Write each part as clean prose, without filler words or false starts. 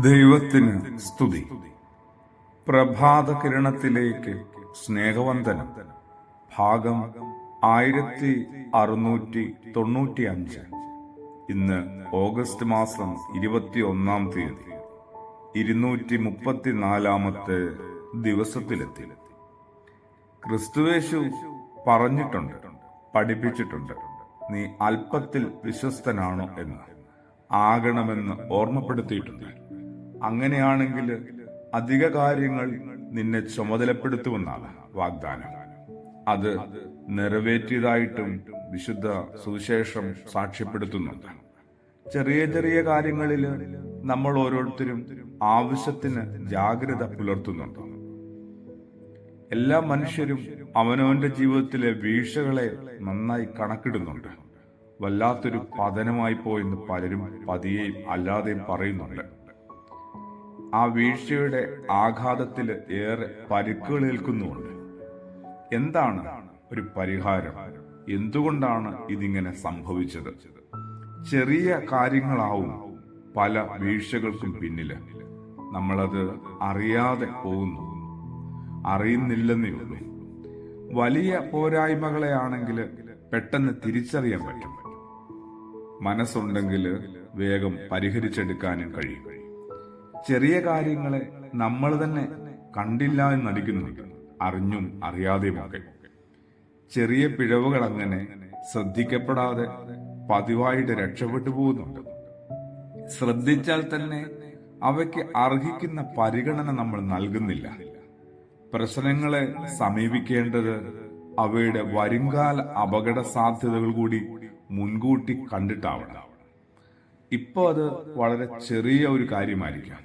ദൈവത്തിന് സ്തുതി. പ്രഭാത കിരണത്തിലേക്ക് സ്നേഹവന്ദനം. ഭാഗം 1695. ഇന്ന് ഓഗസ്റ്റ് മാസം 21-ാം തീയതി 234-ാമത്തെ ദിവസത്തിലെത്തി. ക്രിസ്തുവേശു പറഞ്ഞിട്ടുണ്ട്, പഠിപ്പിച്ചിട്ടുണ്ട്, നീ അല്പത്തിൽ വിശ്വസ്തനാണോ എന്ന് ആകണമെന്ന് ഓർമ്മപ്പെടുത്തിയിട്ടുണ്ട്. അങ്ങനെയാണെങ്കിൽ അധിക കാര്യങ്ങൾ നിന്നെ ചുമതലപ്പെടുത്തുമെന്നാണ് വാഗ്ദാനം. അത് നിറവേറ്റിയതായിട്ടും വിശുദ്ധ സുവിശേഷം സാക്ഷ്യപ്പെടുത്തുന്നുണ്ട്. ചെറിയ ചെറിയ കാര്യങ്ങളിൽ നമ്മൾ ഓരോരുത്തരും ആവശ്യത്തിന് ജാഗ്രത പുലർത്തുന്നുണ്ട്. എല്ലാ മനുഷ്യരും അവനവന്റെ ജീവിതത്തിലെ വീഴ്ചകളെ നന്നായി കണക്കിടുന്നുണ്ട്. വല്ലാത്തൊരു പതനമായി പോയെന്ന് പലരും പതിയെയും അല്ലാതെയും പറയുന്നുണ്ട്. ആ വീഴ്ചയുടെ ആഘാതത്തിൽ ഏറെ പരിക്കുകൾ ഏൽക്കുന്നുമുണ്ട്. എന്താണ് ഒരു പരിഹാരം? എന്തുകൊണ്ടാണ് ഇതിങ്ങനെ സംഭവിച്ചത്? ചെറിയ കാര്യങ്ങളാവും പല വീഴ്ചകൾക്കും പിന്നില്. നമ്മളത് അറിയാതെ പോകുന്നു, അറിയുന്നില്ലെന്നേ ഉള്ളൂ. വലിയ പോരായ്മകളെ ആണെങ്കിൽ പെട്ടെന്ന് തിരിച്ചറിയാൻ പറ്റും. മനസ്സുണ്ടെങ്കിൽ വേഗം പരിഹരിച്ചെടുക്കാനും കഴിയും. ചെറിയ കാര്യങ്ങളെ നമ്മൾ തന്നെ കണ്ടില്ല എന്ന് നടിക്കുന്നുണ്ട്, അറിഞ്ഞും അറിയാതെയുമൊക്കെ. ചെറിയ പിഴവുകൾ അങ്ങനെ ശ്രദ്ധിക്കപ്പെടാതെ പതിവായിട്ട് രക്ഷപ്പെട്ടു പോകുന്നുണ്ട്. ശ്രദ്ധിച്ചാൽ തന്നെ അവയ്ക്ക് അർഹിക്കുന്ന പരിഗണന നമ്മൾ നൽകുന്നില്ല. പ്രശ്നങ്ങളെ സമീപിക്കേണ്ടത് അവയുടെ വരുംകാല അപകട സാധ്യതകൾ കൂടി മുൻകൂട്ടി കണ്ടിട്ടാവണം. ഇപ്പോ അത് വളരെ ചെറിയ ഒരു കാര്യമായിരിക്കാം.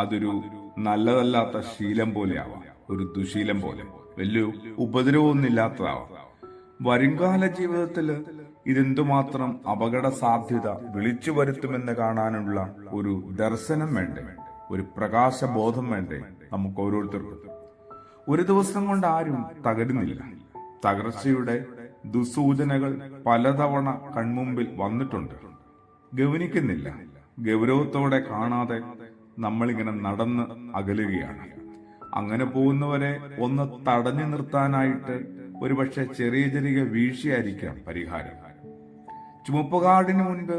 അതൊരു നല്ലതല്ലാത്ത ശീലം പോലെ ആവാം, ഒരു ദുശീലം പോലെ, വലിയ ഉപദ്രവമൊന്നുമില്ലാത്തതാവാം. വരുംകാല ജീവിതത്തിൽ ഇതെന്തുമാത്രം അപകട സാധ്യത വിളിച്ചു വരുത്തുമെന്ന് കാണാനുള്ള ഒരു ദർശനം വേണ്ടേ, ഒരു പ്രകാശബോധം വേണ്ടേ നമുക്ക് ഓരോരുത്തർക്കും? ഒരു ദിവസം കൊണ്ട് ആരും തകരുന്നില്ല. തകർച്ചയുടെ ദുസൂചനകൾ പലതവണ കൺമുമ്പിൽ വന്നിട്ടുണ്ട്. ഗവനിക്കുന്നില്ല. ഗൗരവത്തോടെ കാണാതെ നമ്മളിങ്ങനെ നടന്ന് അകലുകയാണ്. അങ്ങനെ പോകുന്നവരെ ഒന്ന് തടഞ്ഞു നിർത്താനായിട്ട് ഒരുപക്ഷെ ചെറിയ ചെറിയ വീഴ്ചയായിരിക്കാം പരിഹാരം. ചുവപ്പ് കാർഡിന് മുൻപ്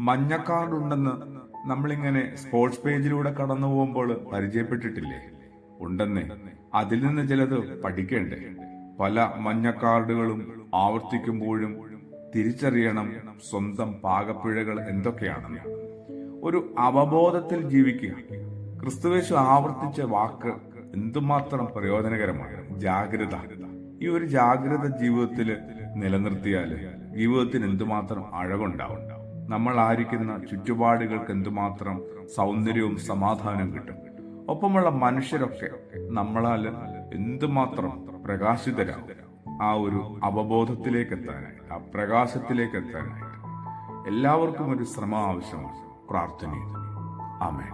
മഞ്ഞ കാർഡ് ഉണ്ടെന്ന് നമ്മളിങ്ങനെ സ്പോർട്സ് പേജിലൂടെ കടന്നു പോകുമ്പോൾ പരിചയപ്പെട്ടിട്ടില്ലേ? ഉണ്ടെന്നേ. അതിൽ നിന്ന് ചിലത് പഠിക്കേണ്ടേ? പല മഞ്ഞ കാർഡുകളും ആവർത്തിക്കുമ്പോഴും തിരിച്ചറിയണം സ്വന്തം പാകപ്പിഴകൾ എന്തൊക്കെയാണെന്ന്. ഒരു അവബോധത്തിൽ ജീവിക്കുക. ക്രിസ്തുവേശു ആവർത്തിച്ച വാക്ക് എന്തുമാത്രം പ്രയോജനകരമാണ്. ജാഗ്രത. ഈ ഒരു ജാഗ്രത ജീവിതത്തിൽ നിലനിർത്തിയാൽ ജീവിതത്തിന് എന്തുമാത്രം അഴകുണ്ടാവും. നമ്മൾ ആയിരിക്കുന്ന ചുറ്റുപാടുകൾക്ക് എന്തുമാത്രം സൗന്ദര്യവും സമാധാനവും കിട്ടും. ഒപ്പമുള്ള മനുഷ്യരൊക്കെ നമ്മളാൽ എന്തുമാത്രം പ്രകാശിതരാകും. ആ ഒരു അവബോധത്തിലേക്ക് എത്താനായിട്ട്, ആ പ്രകാശത്തിലേക്ക് എത്താനായിട്ട് എല്ലാവർക്കും ഒരു ശ്രമം ആവശ്യമാണ്. പ്രാർത്ഥനയും. ആമേൻ.